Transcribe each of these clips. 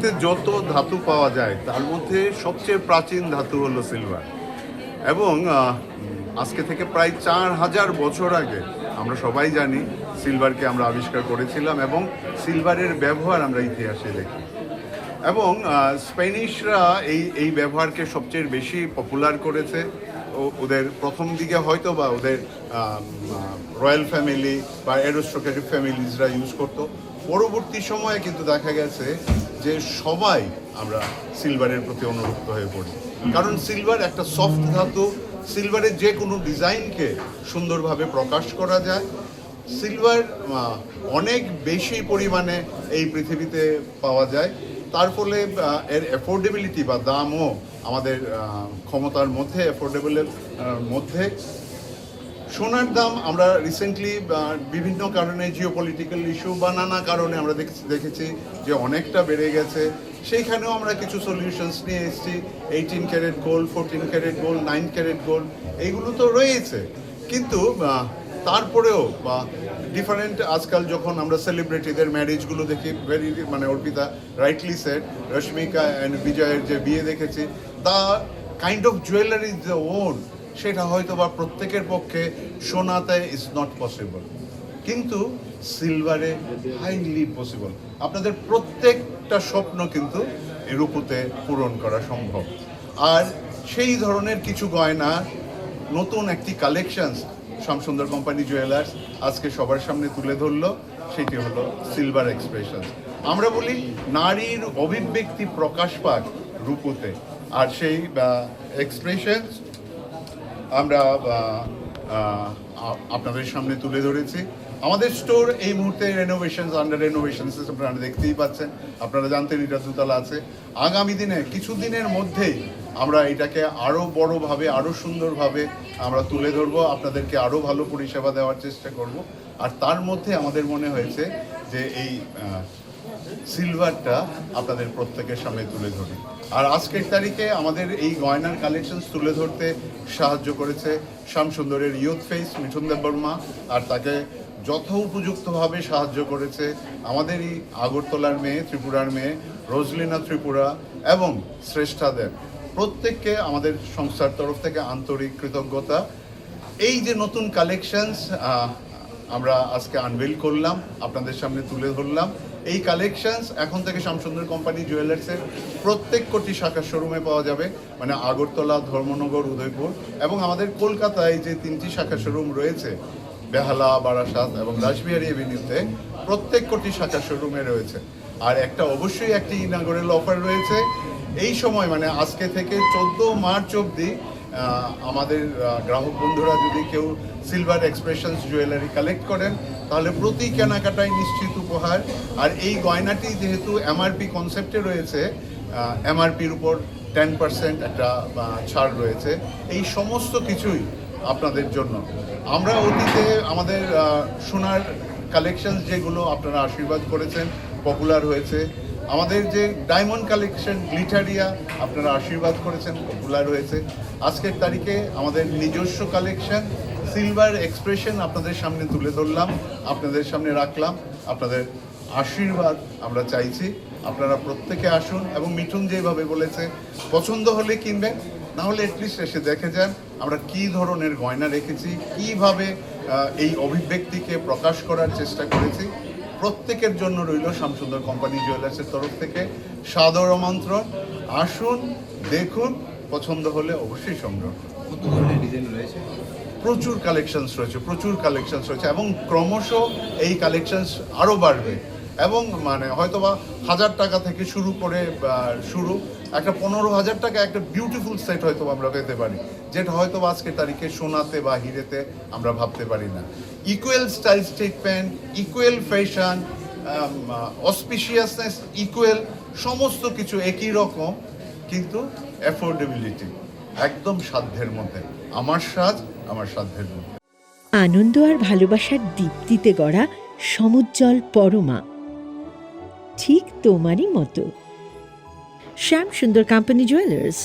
পৃথিবীতে যত ধাতু পাওয়া যায় তার মধ্যে সবচেয়ে প্রাচীন ধাতু হলো সিলভার। এবং আজকে থেকে প্রায় 4000 বছর আগে আমরা সবাই জানি সিলভারকে আমরা আবিষ্কার করেছিলাম এবং সিলভারের ব্যবহার আমরা ইতিহাসে দেখি। এবং স্প্যানিশরা এই ব্যবহারকে সবচেয়ে বেশি পপুলার করেছে। ওদের প্রথম দিকে হয়তো বা ওদের রয়্যাল ফ্যামিলি বা অ্যারিস্টোক্রেটিক ফ্যামিলিজরা ইউজ করতো। পরবর্তী সময়ে কিন্তু দেখা গেছে যে সবাই আমরা সিলভারের প্রতি অনুরক্ত হয়ে পড়ি, কারণ সিলভার একটা সফট ধাতু। সিলভারের যে কোনো ডিজাইনকে সুন্দরভাবে প্রকাশ করা যায়। সিলভার অনেক বেশি পরিমাণে এই পৃথিবীতে পাওয়া যায়, তার ফলে এর অ্যাফোর্ডেবিলিটি বা দামও আমাদের ক্ষমতার মধ্যে, অ্যাফোর্ডেবলের মধ্যে। সোনার দাম আমরা রিসেন্টলি বিভিন্ন কারণে, জিওপলিটিক্যাল ইস্যু বা নানা কারণে আমরা দেখেছি যে অনেকটা বেড়ে গেছে। সেইখানেও আমরা কিছু সলিউশনস নিয়ে এসেছি। 18 carat gold, 14 carat gold, 9 carat gold, এইগুলো তো রয়েছে। কিন্তু তারপরেও বা ডিফারেন্ট, আজকাল যখন আমরা সেলিব্রিটিদের ম্যারেজগুলো দেখি, Arpita rightly said, Rashmika and বিজয়ের যে বিয়ে দেখেছি, the kind of jewellery the one, সেটা হয়তো বা প্রত্যেকের পক্ষে সোনাতে ইজ নট পসিবল, কিন্তু সিলভারে হাইলি পসিবল। আপনাদের প্রত্যেকটা স্বপ্ন কিন্তু রূপোতে পূরণ করা সম্ভব। আর সেই ধরনের কিছু গয়না, নতুন একটি কালেকশনস শ্যামসুন্দর কোম্পানি জুয়েলার্স আজকে সবার সামনে তুলে ধরলো। সেটি হলো সিলভার এক্সপ্রেশন। আমরা বলি নারীর অভিব্যক্তি প্রকাশ পাক রূপোতে, আর সেই এক্সপ্রেশনস আমরা আপনাদের সামনে তুলে ধরেছি। আমাদের স্টোর এই মুহূর্তে রেনোভেশনস, আন্ডার রেনোভেশনস, আপনারা দেখতেই পাচ্ছেন। আপনারা জানতেন এটা দুতলা আছে। আগামী দিনে কিছু দিনের মধ্যেই আমরা এটাকে আরও বড়োভাবে, আরও সুন্দরভাবে আমরা তুলে ধরবো, আপনাদেরকে আরও ভালো পরিষেবা দেওয়ার চেষ্টা করব। আর তার মধ্যে আমাদের মনে হয়েছে যে এই সিলভারটা আপনাদের প্রত্যেকের সামনে তুলে ধরি। আর আজকের তারিখে আমাদের এই গয়নার কালেকশনস তুলে ধরতে সাহায্য করেছে শ্যামসুন্দরের ইয়ুথ ফেস মিঠুন দেববর্মা, আর তাকে যথোপযুক্তভাবে সাহায্য করেছে আমাদেরই আগরতলার মেয়ে, ত্রিপুরার মেয়ে রোজলিনা ত্রিপুরা এবং শ্রেষ্ঠাদের। প্রত্যেককে আমাদের সংস্থার তরফ থেকে আন্তরিক কৃতজ্ঞতা। এই যে নতুন কালেকশনস আমরা আজকে আনভেল করলাম, আপনাদের সামনে তুলে ধরলাম, এই কালেকশনস এখন থেকে শ্যামসুন্দর কোম্পানি জুয়েলার্সের প্রত্যেক কোটি শাখা শোরুমে পাওয়া যাবে, মানে আগরতলা, ধর্মনগর, উদয়পুর এবং আমাদের কলকাতায় যে 3টি শাখা শোরুম রয়েছে, বেহালা, বারাসাত এবং রাসবিহারী এভিনিউতে, প্রত্যেক কোটি শাখা শোরুমে রয়েছে। আর অবশ্যই একটি ইনাগোরাল অফার রয়েছে এই সময়, মানে আজকে থেকে 14 মার্চ অবধি। আমাদের গ্রাহক বন্ধুরা যদি কেউ সিলভার এক্সপ্রেশনস জুয়েলারি কালেক্ট করেন, তাহলে প্রতি কেনাকাটায় নিশ্চিত উপহার। আর এই গয়নাটি যেহেতু এমআরপি কনসেপ্টে রয়েছে, এমআরপির উপর 10% একটা ছাড় রয়েছে। এই সমস্ত কিছুই আপনাদের জন্য। আমরা অতীতে আমাদের সোনার কালেকশনস যেগুলো আপনারা আশীর্বাদ করেছেন, পপুলার হয়েছে। আমাদের যে ডায়মন্ড কালেকশন গ্লিটারিয়া আপনারা আশীর্বাদ করেছেন, পপুলার হয়েছে। আজকের তারিখে আমাদের নিজস্ব কালেকশন সিলভার এক্সপ্রেশন আপনাদের সামনে তুলে ধরলাম, আপনাদের সামনে রাখলাম। আপনাদের আশীর্বাদ আমরা চাইছি। আপনারা প্রত্যেকে আসুন এবং মিঠুন যেভাবে বলেছে, পছন্দ হলে কিনবেন, না হলে অ্যাটলিস্ট এসে দেখে যান আমরা কী ধরনের গয়না রেখেছি, কীভাবে এই অভিব্যক্তিকে প্রকাশ করার চেষ্টা করেছি। প্রত্যেকের জন্য রইল শ্যামসুন্দর কোম্পানি জুয়েলার্সের তরফ থেকে সাদর আমন্ত্রণ। আসুন, দেখুন, পছন্দ হলে অবশ্যই সংগ্রহ করুন। কত ধরনের ডিজাইন রয়েছে? প্রচুর কালেকশনস রয়েছে এবং ক্রমশ এই কালেকশনস আরও বাড়বে। এবং হয়তোবা 1000 টাকা থেকে শুরু করে একটা 15,000 টাকা একটা বিউটিফুল সেট হয়তো আমরা পেতে পারি, যেটা হয়তো আজকের তারিখে সোনাতে বা হিরেতে আমরা ভাবতে পারি না। Equal style statement, equal fashion, auspiciousness equal, সমস্ত কিছু একই রকম, কিন্তু অ্যাফোর্ডেবিলিটি একদম সাধ্যের মধ্যে। আমার সাধ্যের মধ্যে। আনন্দ আর ভালোবাসার দীপ্তিতে গড়া সমুজ্জ্বল পরমা, ঠিক তোমারই মতো। Shyamsundar company jewellers,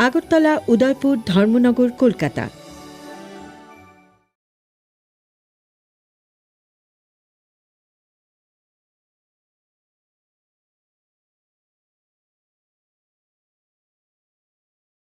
Agartala, Udaipur, Dharmanagar, Kolkata.